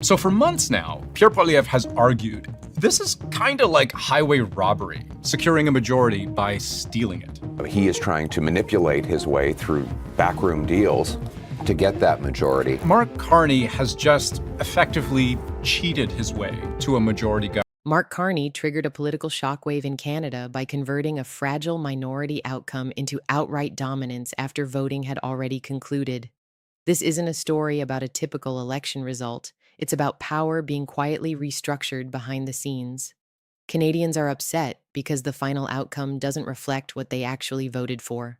So for months now, Pierre Poilievre has argued this is kind of like highway robbery, securing a majority by stealing it. He is trying to manipulate his way through backroom deals to get that majority. Mark Carney has just effectively cheated his way to a majority government. Mark Carney triggered a political shockwave in Canada by converting a fragile minority outcome into outright dominance after voting had already concluded. This isn't a story about a typical election result. It's about power being quietly restructured behind the scenes. Canadians are upset because the final outcome doesn't reflect what they actually voted for.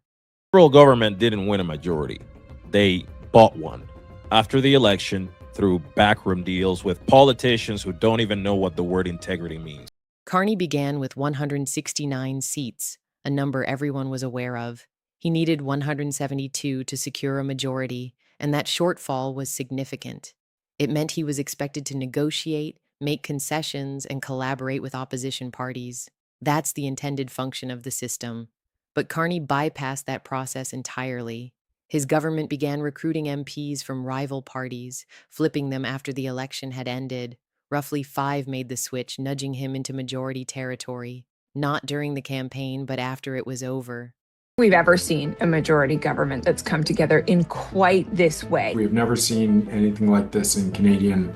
The Liberal government didn't win a majority. They bought one after the election through backroom deals with politicians who don't even know what the word integrity means. Carney began with 169 seats, a number everyone was aware of. He needed 172 to secure a majority, and that shortfall was significant. It meant he was expected to negotiate, make concessions, and collaborate with opposition parties. That's the intended function of the system. But Carney bypassed that process entirely. His government began recruiting MPs from rival parties, flipping them after the election had ended. Roughly 5 made the switch, nudging him into majority territory. Not during the campaign, but after it was over. We've ever seen a majority government that's come together in quite this way. We've never seen anything like this in Canadian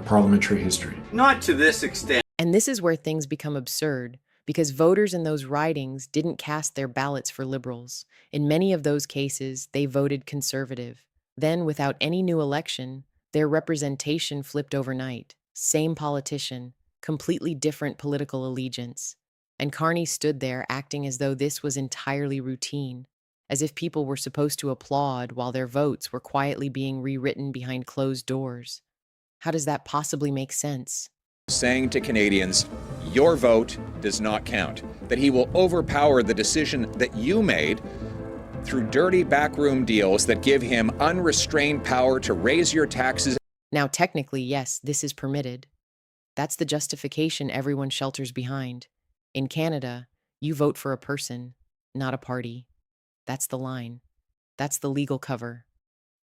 parliamentary history. Not to this extent. And this is where things become absurd, because voters in those ridings didn't cast their ballots for Liberals. In many of those cases, they voted Conservative. Then, without any new election, their representation flipped overnight. Same politician, completely different political allegiance. And Carney stood there acting as though this was entirely routine, as if people were supposed to applaud while their votes were quietly being rewritten behind closed doors. How does that possibly make sense? Saying to Canadians, your vote does not count, that he will overpower the decision that you made through dirty backroom deals that give him unrestrained power to raise your taxes. Now, technically, yes, this is permitted. That's the justification everyone shelters behind. In Canada, you vote for a person, not a party. That's the line. That's the legal cover.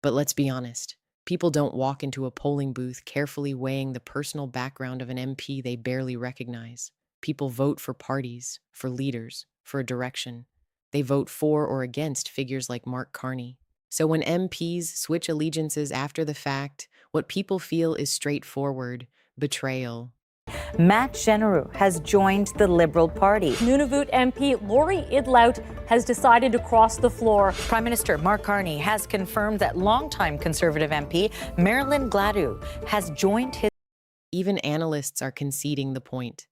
But let's be honest. People don't walk into a polling booth carefully weighing the personal background of an MP they barely recognize. People vote for parties, for leaders, for a direction. They vote for or against figures like Mark Carney. So when MPs switch allegiances after the fact, what people feel is straightforward betrayal. Matt Genereux has joined the Liberal Party. Nunavut MP Lori Idlout has decided to cross the floor. Prime Minister Mark Carney has confirmed that longtime Conservative MP Marilyn Gladu has joined his. Even analysts are conceding the point.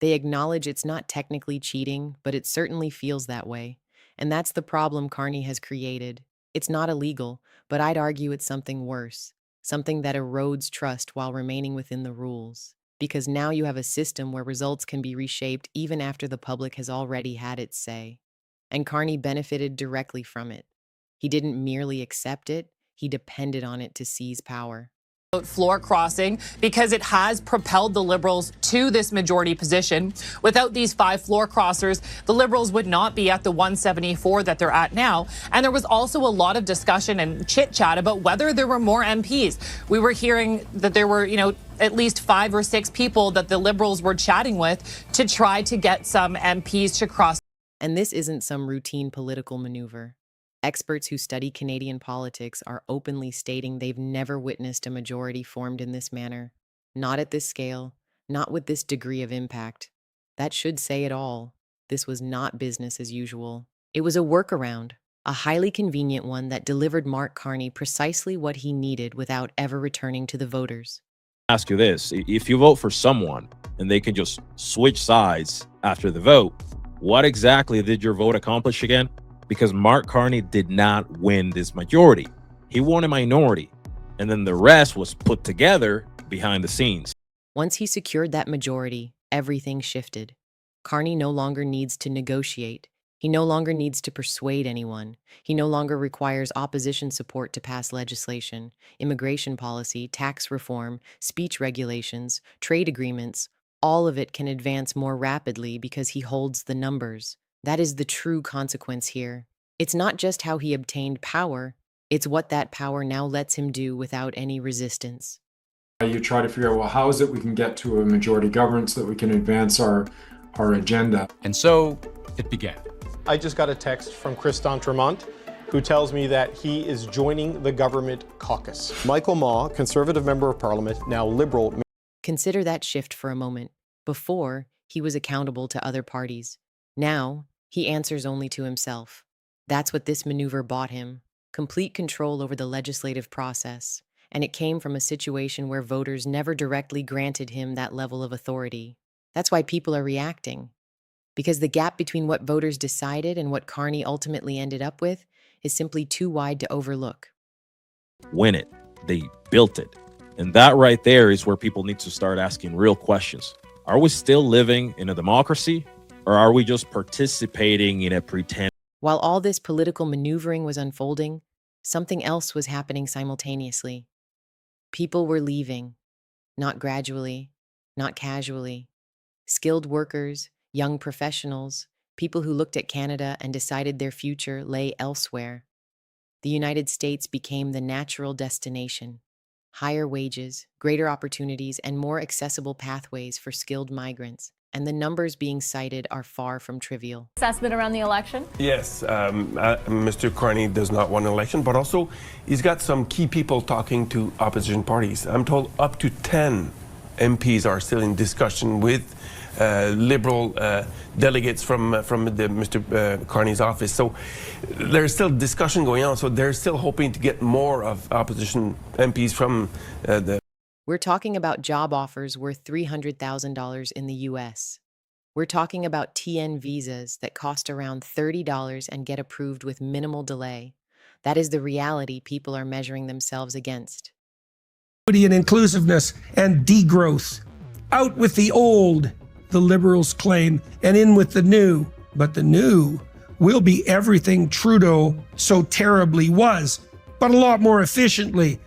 They acknowledge it's not technically cheating, but it certainly feels that way. And that's the problem Carney has created. It's not illegal, but I'd argue it's something worse, something that erodes trust while remaining within the rules. Because now you have a system where results can be reshaped even after the public has already had its say. And Carney benefited directly from it. He didn't merely accept it, he depended on it to seize power. Floor crossing because it has propelled the Liberals to this majority position. Without these 5 floor crossers, the Liberals would not be at the 174 that they're at now. And there was also a lot of discussion and chit chat about whether there were more MPs. We were hearing that there were, at least 5 or 6 people that the Liberals were chatting with to try to get some MPs to cross. And this isn't some routine political maneuver. Experts who study Canadian politics are openly stating they've never witnessed a majority formed in this manner. Not at this scale, not with this degree of impact. That should say it all. This was not business as usual. It was a workaround, a highly convenient one that delivered Mark Carney precisely what he needed without ever returning to the voters. Ask you this, if you vote for someone and they can just switch sides after the vote, what exactly did your vote accomplish again? Because Mark Carney did not win this majority. He won a minority, and then the rest was put together behind the scenes. Once he secured that majority, everything shifted. Carney no longer needs to negotiate. He no longer needs to persuade anyone. He no longer requires opposition support to pass legislation, immigration policy, tax reform, speech regulations, trade agreements. All of it can advance more rapidly because he holds the numbers. That is the true consequence here. It's not just how he obtained power, it's what that power now lets him do without any resistance. You try to figure out, well, how is it we can get to a majority government so that we can advance our agenda? And so it began. I just got a text from Chris d'Entremont, who tells me that he is joining the government caucus. Michael Maw, Conservative Member of Parliament, now Liberal. Consider that shift for a moment. Before, he was accountable to other parties. Now, he answers only to himself. That's what this maneuver bought him: complete control over the legislative process. And it came from a situation where voters never directly granted him that level of authority. That's why people are reacting. Because the gap between what voters decided and what Carney ultimately ended up with is simply too wide to overlook. Win it. They built it. And that right there is where people need to start asking real questions. Are we still living in a democracy, or are we just participating in a pretend? While all this political maneuvering was unfolding, something else was happening simultaneously. People were leaving, not gradually, not casually. Skilled workers, young professionals, people who looked at Canada and decided their future lay elsewhere. The United States became the natural destination. Higher wages, greater opportunities, and more accessible pathways for skilled migrants. And the numbers being cited are far from trivial. Assessment around the election? Yes, Mr. Carney does not want an election, but also he's got some key people talking to opposition parties. I'm told up to 10 MPs are still in discussion with Liberal delegates from Mr. Carney's office. So there's still discussion going on. So they're still hoping to get more of opposition MPs from the. We're talking about job offers worth $300,000 in the US. We're talking about TN visas that cost around $30 and get approved with minimal delay. That is the reality people are measuring themselves against. And inclusiveness and degrowth. Out with the old, the Liberals claim, and in with the new. But the new will be everything Trudeau so terribly was, but a lot more efficiently,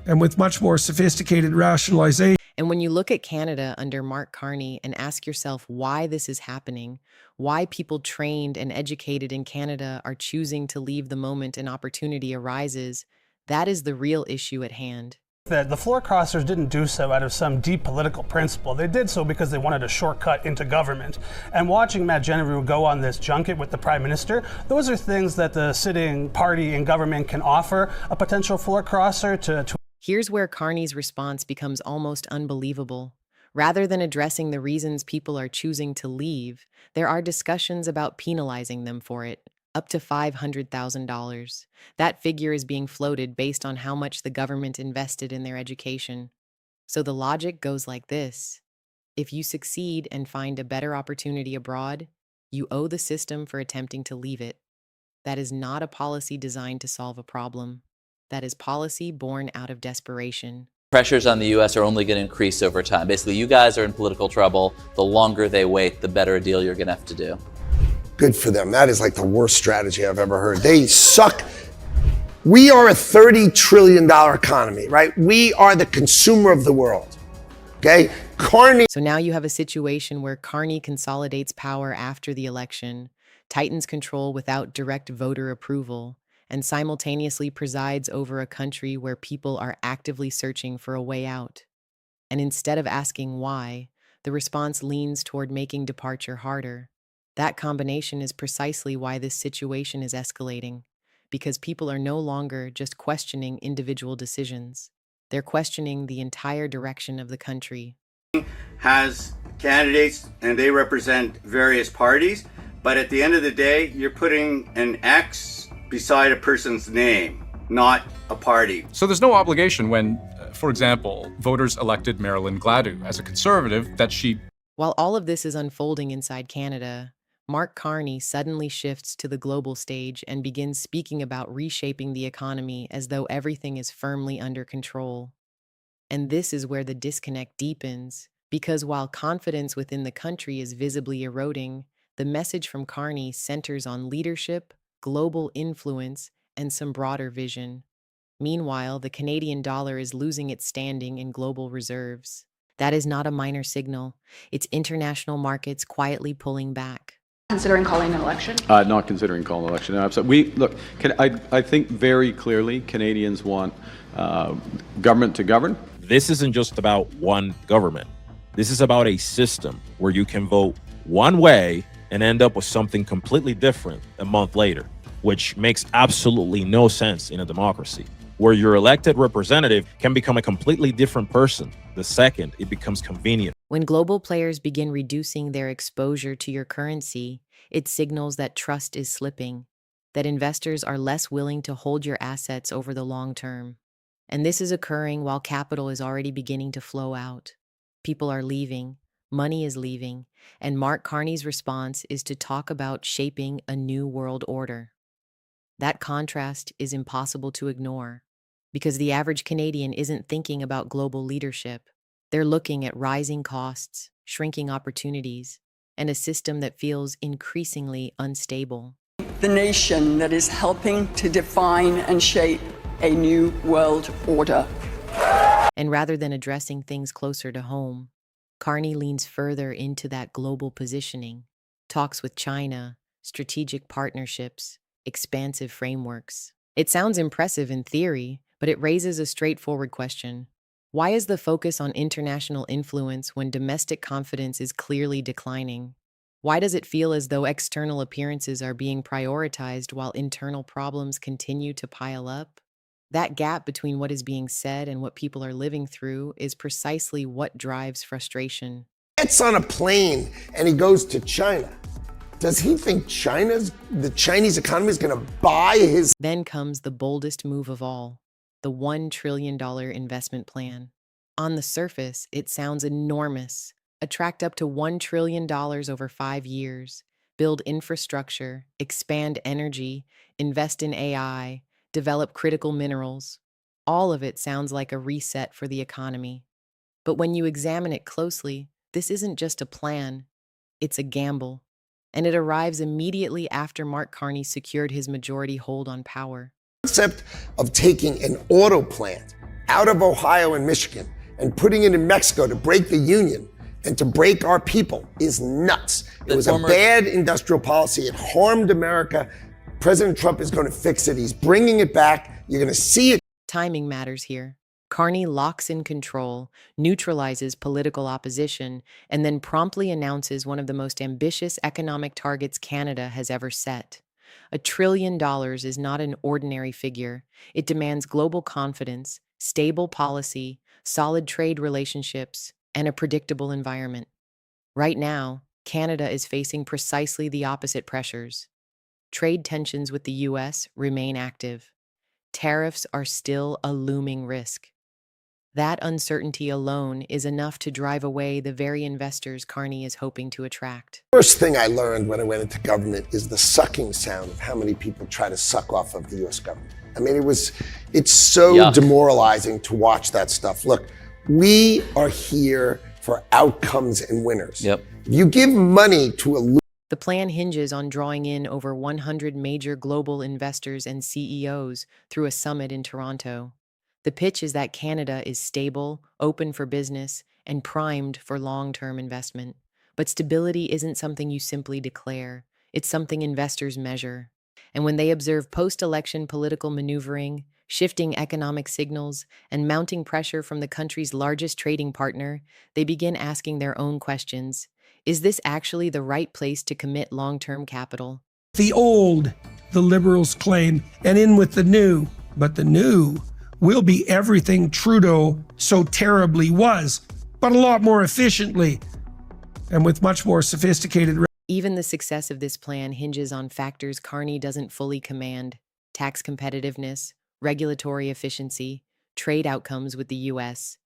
and with much more sophisticated rationalization. And when you look at Canada under Mark Carney and ask yourself why this is happening, why people trained and educated in Canada are choosing to leave the moment an opportunity arises, that is the real issue at hand. The floor crossers didn't do so out of some deep political principle. They did so because they wanted a shortcut into government. And watching Matt Genevieve go on this junket with the Prime Minister, those are things that the sitting party in government can offer a potential floor crosser to. Here's where Carney's response becomes almost unbelievable. Rather than addressing the reasons people are choosing to leave, there are discussions about penalizing them for it. Up to $500,000. That figure is being floated based on how much the government invested in their education. So the logic goes like this. If you succeed and find a better opportunity abroad, you owe the system for attempting to leave it. That is not a policy designed to solve a problem. That is policy born out of desperation. Pressures on the U.S. are only going to increase over time. Basically, you guys are in political trouble. The longer they wait, the better a deal you're going to have to do. Good for them. That is like the worst strategy I've ever heard. They suck. We are a $30 trillion economy, right? We are the consumer of the world. Okay? Carney. So now you have a situation where Carney consolidates power after the election, tightens control without direct voter approval, and simultaneously presides over a country where people are actively searching for a way out. And instead of asking why, the response leans toward making departure harder. That combination is precisely why this situation is escalating, because people are no longer just questioning individual decisions. They're questioning the entire direction of the country. Has candidates and they represent various parties, but at the end of the day, you're putting an X beside a person's name, not a party. So there's no obligation when, for example, voters elected Marilyn Gladu as a conservative that she... While all of this is unfolding inside Canada, Mark Carney suddenly shifts to the global stage and begins speaking about reshaping the economy as though everything is firmly under control. And this is where the disconnect deepens, because while confidence within the country is visibly eroding, the message from Carney centers on leadership, global influence, and some broader vision. Meanwhile, the Canadian dollar is losing its standing in global reserves. That is not a minor signal. It's international markets quietly pulling back. Considering calling an election? Not considering calling an election. No, absolutely. I think very clearly Canadians want government to govern. this isn't just about one government. This is about a system where you can vote one way and end up with something completely different a month later, which makes absolutely no sense in a democracy, where your elected representative can become a completely different person the second it becomes convenient. When global players begin reducing their exposure to your currency, it signals that trust is slipping, that investors are less willing to hold your assets over the long term. And this is occurring while capital is already beginning to flow out. People are leaving, money is leaving, and Mark Carney's response is to talk about shaping a new world order. That contrast is impossible to ignore, because the average Canadian isn't thinking about global leadership. They're looking at rising costs, shrinking opportunities, and a system that feels increasingly unstable. The nation that is helping to define and shape a new world order. And rather than addressing things closer to home, Carney leans further into that global positioning, talks with China, strategic partnerships, expansive frameworks. It sounds impressive in theory, but it raises a straightforward question. Why is the focus on international influence when domestic confidence is clearly declining? Why does it feel as though external appearances are being prioritized while internal problems continue to pile up? That gap between what is being said and what people are living through is precisely what drives frustration. Gets on a plane and he goes to China. Does he think the Chinese economy is going to buy his? Then comes the boldest move of all, the $1 trillion investment plan. On the surface, it sounds enormous. Attract up to $1 trillion over 5 years, build infrastructure, expand energy, invest in AI, develop critical minerals. All of it sounds like a reset for the economy. But when you examine it closely, this isn't just a plan, it's a gamble. And it arrives immediately after Mark Carney secured his majority hold on power. The concept of taking an auto plant out of Ohio and Michigan and putting it in Mexico to break the union and to break our people is nuts. It was a bad industrial policy. It harmed America. President Trump is going to fix it. He's bringing it back. You're going to see it. Timing matters here. Carney locks in control, neutralizes political opposition, and then promptly announces one of the most ambitious economic targets Canada has ever set. $1 trillion is not an ordinary figure. It demands global confidence, stable policy, solid trade relationships, and a predictable environment. Right now, Canada is facing precisely the opposite pressures. Trade tensions with the U.S. remain active. Tariffs are still a looming risk. That uncertainty alone is enough to drive away the very investors Carney is hoping to attract. First thing I learned when I went into government is the sucking sound of how many people try to suck off of the U.S. government. I mean, it's so demoralizing to watch that stuff. Look, we are here for outcomes and winners. If you give money to a The plan hinges on drawing in over 100 major global investors and CEOs through a summit in Toronto. The pitch is that Canada is stable, open for business, and primed for long-term investment. But stability isn't something you simply declare. It's something investors measure. And when they observe post-election political maneuvering, shifting economic signals, and mounting pressure from the country's largest trading partner, they begin asking their own questions. Is this actually the right place to commit long-term capital? The old, the Liberals claim, and in with the new. But the new will be everything Trudeau so terribly was, but a lot more efficiently and with much more sophisticated. Even the success of this plan hinges on factors Carney doesn't fully command: tax competitiveness, regulatory efficiency, trade outcomes with the U.S.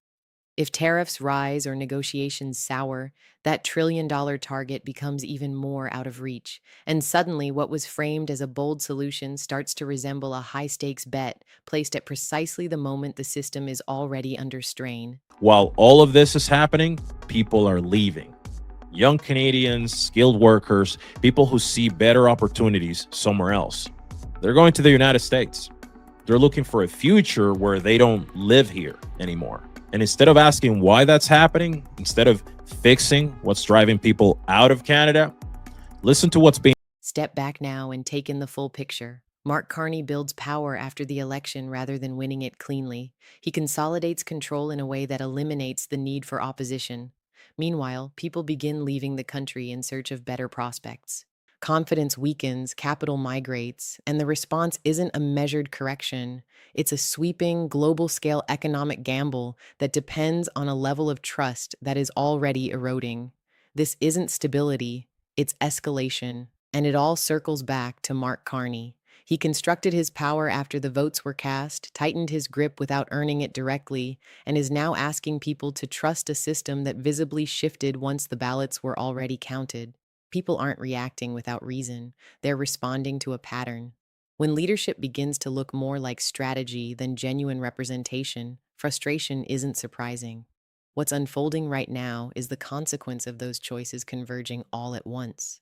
If tariffs rise or negotiations sour, that $1 trillion target becomes even more out of reach. And suddenly, what was framed as a bold solution starts to resemble a high-stakes bet placed at precisely the moment the system is already under strain. While all of this is happening, people are leaving. Young Canadians, skilled workers, people who see better opportunities somewhere else. They're going to the United States. They're looking for a future where they don't live here anymore. And instead of asking why that's happening, instead of fixing what's driving people out of Canada, listen to what's being. Step back now and take in the full picture. Mark Carney builds power after the election rather than winning it cleanly. He consolidates control in a way that eliminates the need for opposition. Meanwhile, people begin leaving the country in search of better prospects. Confidence weakens, capital migrates, and the response isn't a measured correction. It's a sweeping, global-scale economic gamble that depends on a level of trust that is already eroding. This isn't stability, it's escalation, and it all circles back to Mark Carney. He constructed his power after the votes were cast, tightened his grip without earning it directly, and is now asking people to trust a system that visibly shifted once the ballots were already counted. People aren't reacting without reason. They're responding to a pattern. When leadership begins to look more like strategy than genuine representation, frustration isn't surprising. What's unfolding right now is the consequence of those choices converging all at once.